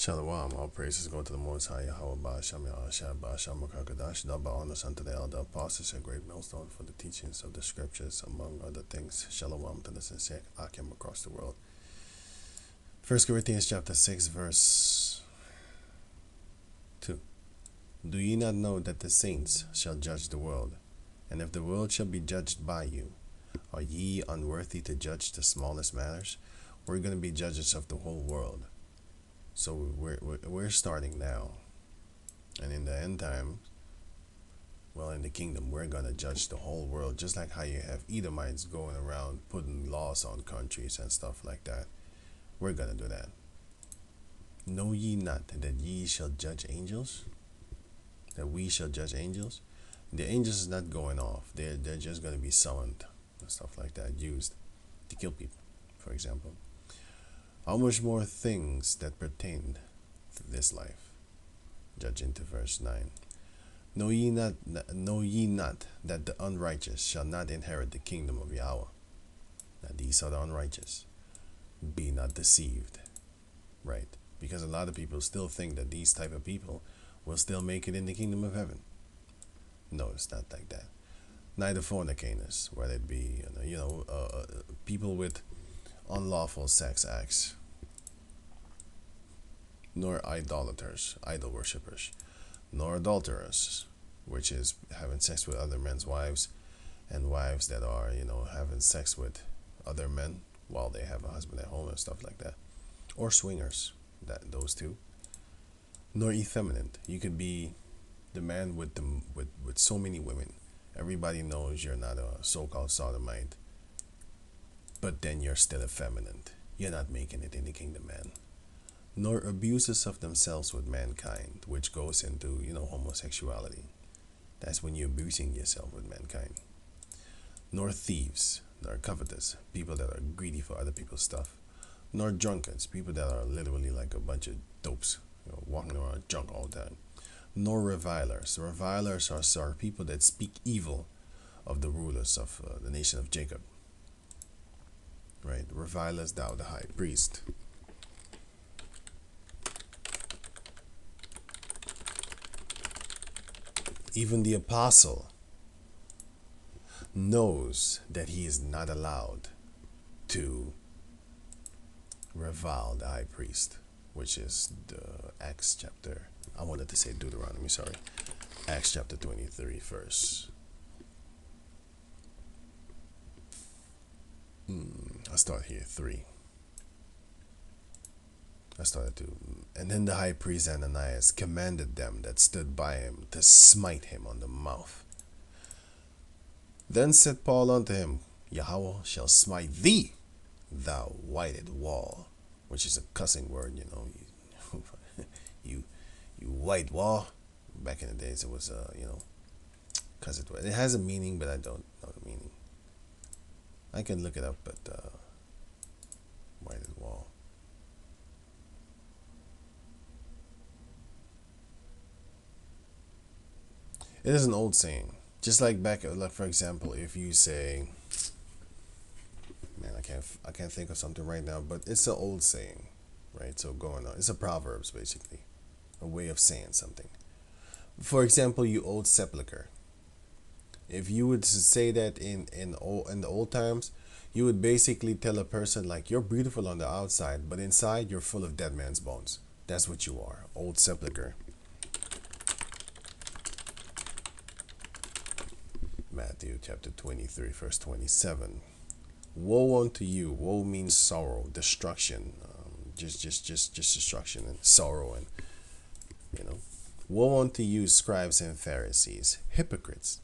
Shalom, all praises go to the Most High Yahweh Ba'ashem Yahashab Ba'ashem Makakadash, double honors unto the elder apostles, a great millstone for the teachings of the scriptures, among other things. Shalom to the sincere Achan across the world. 1 Corinthians chapter 6, verse 2. Do ye not know that the saints shall judge the world? And if the world shall be judged by you, are ye unworthy to judge the smallest matters? We're going to be judges of the whole world. So we're starting now, and in the end time, well, in the kingdom, we're gonna judge the whole world, just like how you have Edomites going around putting laws on countries and stuff like that. We're gonna do that. Know ye not that ye shall judge angels? That we shall judge angels? The angels is not going off. They're just gonna be summoned and stuff like that, used to kill people, for example. How much more things that pertain to this life? Judging to verse 9. Know ye not that the unrighteous shall not inherit the kingdom of Yahweh? Now these are the unrighteous. Be not deceived. Right? Because a lot of people still think that these type of people will still make it in the kingdom of heaven. No, it's not like that. Neither fornicators, whether it be people with unlawful sex acts, nor idolaters, idol worshippers, nor adulterers, which is having sex with other men's wives, and wives that are, having sex with other men while they have a husband at home and stuff like that, or swingers, those two, nor effeminate. You could be the man with so many women. Everybody knows you're not a so-called sodomite, but then you're still effeminate. You're not making it in the kingdom, man. Nor abusers of themselves with mankind, which goes into, homosexuality. That's when you're abusing yourself with mankind. Nor thieves, nor covetous, people that are greedy for other people's stuff. Nor drunkards, people that are literally like a bunch of dopes, walking around drunk all the time. Nor revilers. Revilers are people that speak evil of the rulers of the nation of Jacob. Right? Revilest thou the high priest. Even the apostle knows that he is not allowed to revile the high priest, which is the Acts chapter. I wanted to say Deuteronomy, sorry. Acts chapter 23 verse. I start here, 3. I started to. And then the high priest Ananias commanded them that stood by him to smite him on the mouth. Then said Paul unto him, Yahweh shall smite thee, thou whited wall, which is a cussing word, you white wall. Back in the days it was cuss it. It has a meaning, but I don't know the meaning. I can look it up, but whited wall. It is an old saying. Just like for example, if you say, man, I can't think of something right now, but it's an old saying, right? So going on, it's a proverbs basically, a way of saying something. For example, you old sepulcher. If you would say that in the old times, you would basically tell a person like, you're beautiful on the outside, but inside you're full of dead man's bones. That's what you are, old sepulcher. Matthew chapter 23 verse 27. Woe unto you. Woe means sorrow, destruction, just destruction and sorrow, and woe unto you, scribes and Pharisees, hypocrites,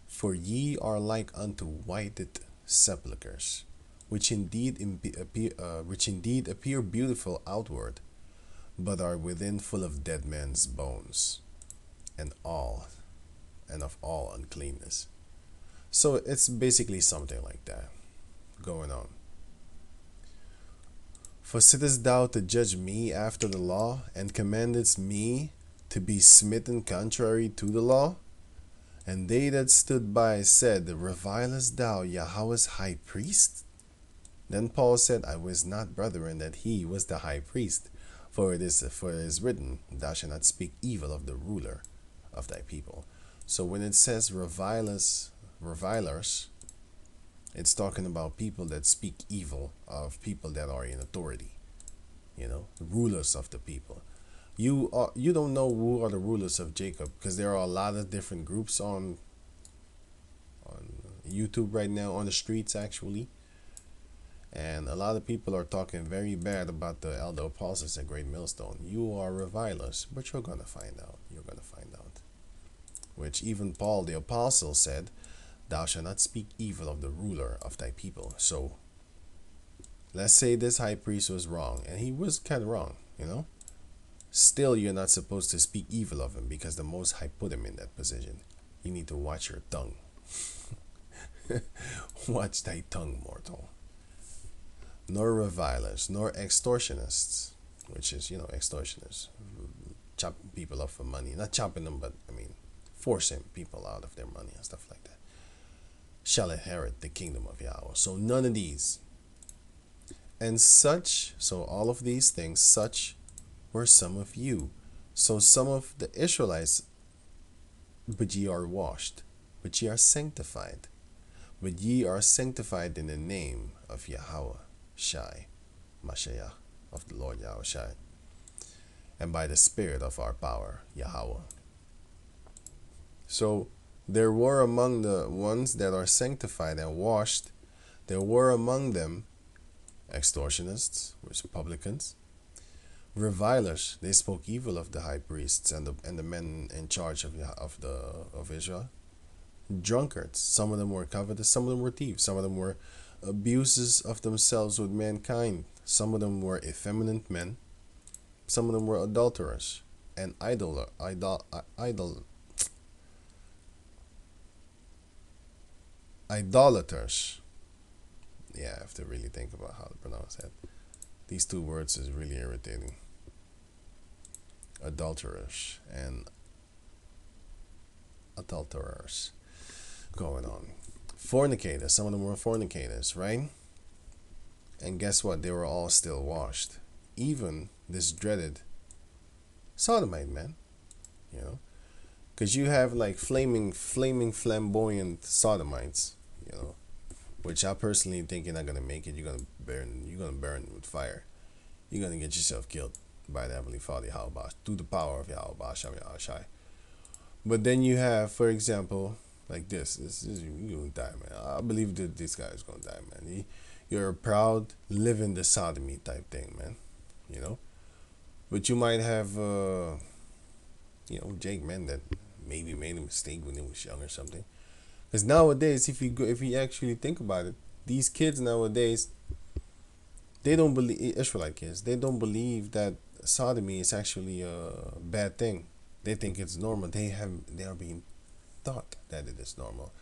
for ye are like unto whited sepulchres, which indeed appear beautiful outward, but are within full of dead men's bones, and of all uncleanness. So it's basically something like that going on. For sittest thou to judge me after the law, and commandest me to be smitten contrary to the law? And they that stood by said, Revilest thou Yahweh's high priest? Then Paul said, I was not, brethren, that he was the high priest, For it is written, thou shalt not speak evil of the ruler of thy people. So when it says revilers, it's talking about people that speak evil of people that are in authority, rulers of the people. You don't know who are the rulers of Jacob, because there are a lot of different groups on YouTube right now, on the streets actually, and a lot of people are talking very bad about the elder apostles at Great Millstone. You are revilers, but you're gonna find out. Which even Paul the apostle said, thou shalt not speak evil of the ruler of thy people. So let's say this high priest was wrong, and he was kind of wrong, Still, you're not supposed to speak evil of him, because the Most High put him in that position. You need to watch your tongue. Watch thy tongue, mortal. Nor revilers, nor extortionists, which is, extortioners, chopping people up for money. Not chopping them, but forcing people out of their money and stuff like that, shall inherit the kingdom of Yahweh. So none of these. And such, so all of these things, such were some of you. So some of the Israelites, but ye are washed, but ye are sanctified. But ye are sanctified in the name of Yahweh Shai, Mashiach, of the Lord Yahweh Shai, and by the Spirit of our power, Yahweh. So there were among the ones that are sanctified and washed, there were among them extortionists, which are publicans, revilers, they spoke evil of the high priests and the men in charge of Israel. Drunkards, some of them were covetous, some of them were thieves, some of them were abusers of themselves with mankind, some of them were effeminate men, some of them were adulterers and idolaters. Yeah, I have to really think about how to pronounce that. These two words is really irritating. Adulterers and adulterers. Going on. Fornicators. Some of them were fornicators, right? And guess what? They were all still washed. Even this dreaded sodomite man, because you have like flaming flamboyant sodomites, which I personally think you're not gonna make it. You're gonna burn with fire. You're gonna get yourself killed by the Heavenly Father Yahweh through the power of Yahweh Shai. But then you have, for example, like this you're gonna die, man. I believe that this guy is gonna die, man. You're a proud living the sodomy type thing, man. But you might have Jake, man, that maybe made a mistake when he was young or something. Because nowadays, if you actually think about it, these kids nowadays, they don't believe, Israelite kids, they don't believe that sodomy is actually a bad thing. They think it's normal. They are being taught that it is normal.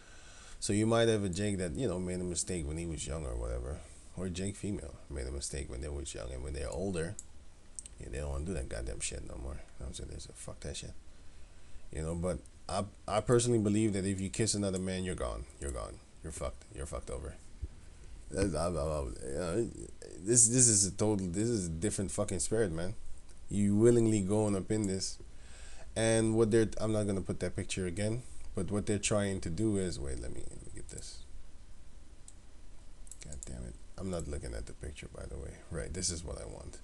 So you might have a Jake that made a mistake when he was young or whatever, or Jake female made a mistake when they was young, and when they're older, they don't want to do that goddamn shit no more. I'm saying, they say, fuck that shit. But I personally believe that if you kiss another man, you're gone. You're gone. You're fucked. You're fucked over. This is a different fucking spirit, man. You willingly going up in this, and I'm not gonna put that picture again, but what they're trying to do is, wait, let me get this. God damn it, I'm not looking at the picture, by the way. Right, this is what I want.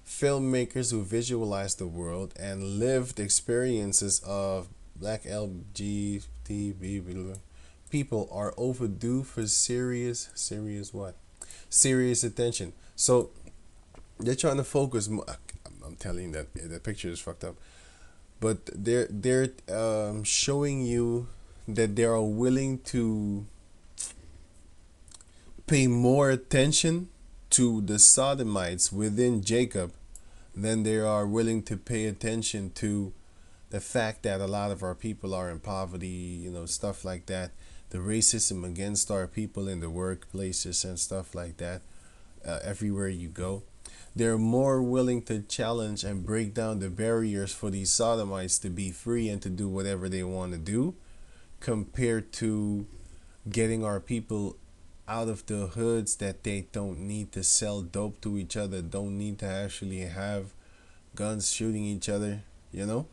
Filmmakers who visualize the world and lived experiences of black LGBT people are overdue for serious attention. So they're trying to focus. I'm telling you that the picture is fucked up, but they're showing you that they are willing to pay more attention to the sodomites within Jacob than they are willing to pay attention to the fact that a lot of our people are in poverty, stuff like that, the racism against our people in the workplaces and stuff like that, everywhere you go. They're more willing to challenge and break down the barriers for these sodomites to be free and to do whatever they want to do, compared to getting our people out of the hoods, that they don't need to sell dope to each other, don't need to actually have guns, shooting each other, you know.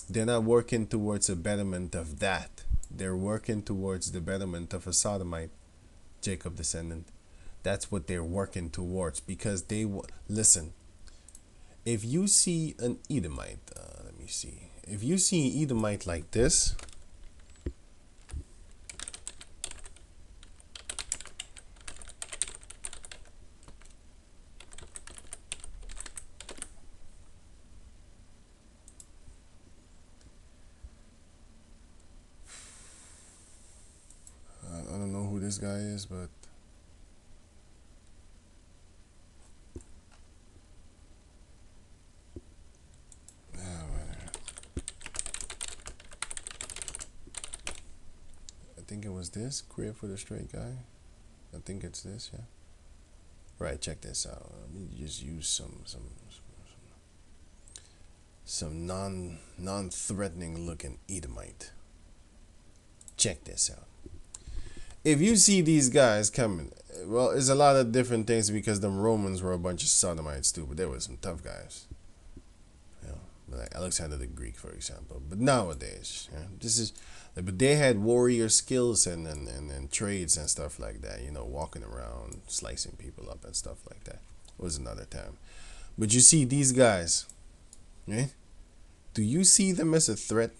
They're not working towards a betterment of that. They're working towards the betterment of a sodomite, Jacob descendant. That's what they're working towards, because listen. If you see an Edomite, let me see. If you see an Edomite like this, I don't know who this guy is, but I think it was this Queer for the Straight Guy. I think it's this, yeah. Right, check this out. Let me just use some non-threatening looking Edomite. Check this out. If you see these guys coming, well, there's a lot of different things, because the Romans were a bunch of sodomites too, but there were some tough guys. You know, like Alexander the Greek, for example. But nowadays, but they had warrior skills and trades and stuff like that. You know, walking around, slicing people up and stuff like that. It was another time. But you see these guys, right? Do you see them as a threat?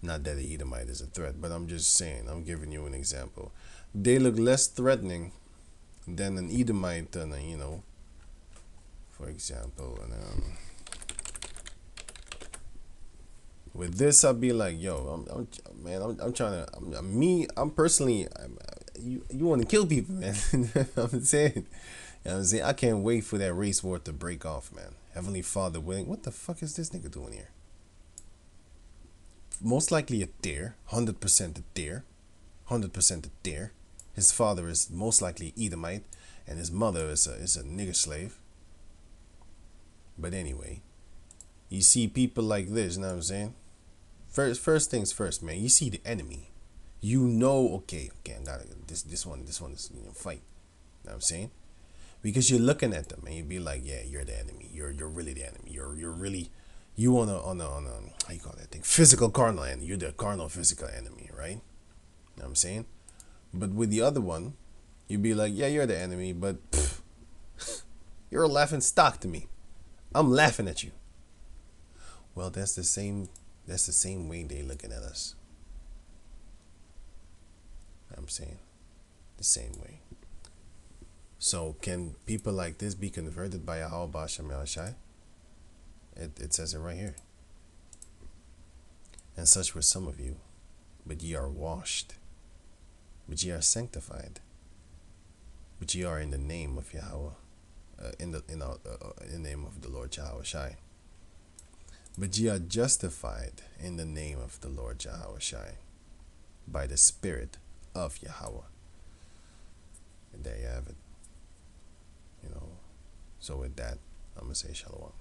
Not that the Edomite is a threat, but I'm just saying, I'm giving you an example. They look less threatening than an Edomite, you know, for example. And with this, I'll be like, yo, I'm trying to, I'm personally, you want to kill people, man. I'm saying, you know what I'm saying? I can't wait for that race war to break off, man. Heavenly Father willing. What the fuck is this nigga doing here? Most likely a deer, 100% a deer, 100% a deer. His father is most likely Edomite, and his mother is a nigger slave. But anyway, you see people like this, you know what I'm saying? First things first, man. You see the enemy. You know, okay, I gotta this one is, you know, fight. You know what I'm saying? Because you're looking at them and you be like, yeah, you're the enemy. You're really the enemy. You're really, you on a how you call that thing? Physical carnal enemy. You're the carnal physical enemy, right? You know what I'm saying? But with the other one, you'd be like, yeah, you're the enemy, but you're a laughing stock to me. I'm laughing at you. Well, that's the same way they're looking at us. I'm saying the same way. So can people like this be converted by Yahweh B'Shem Yahushai? It says it right here. And such were some of you, but ye are washed, but ye are sanctified, but ye are in the name of Yahweh, in the name of the Lord Yahushai. But ye are justified in the name of the Lord Yahushai, by the Spirit of Yahweh. And there you have it. You know. So with that, I'm gonna say shalom.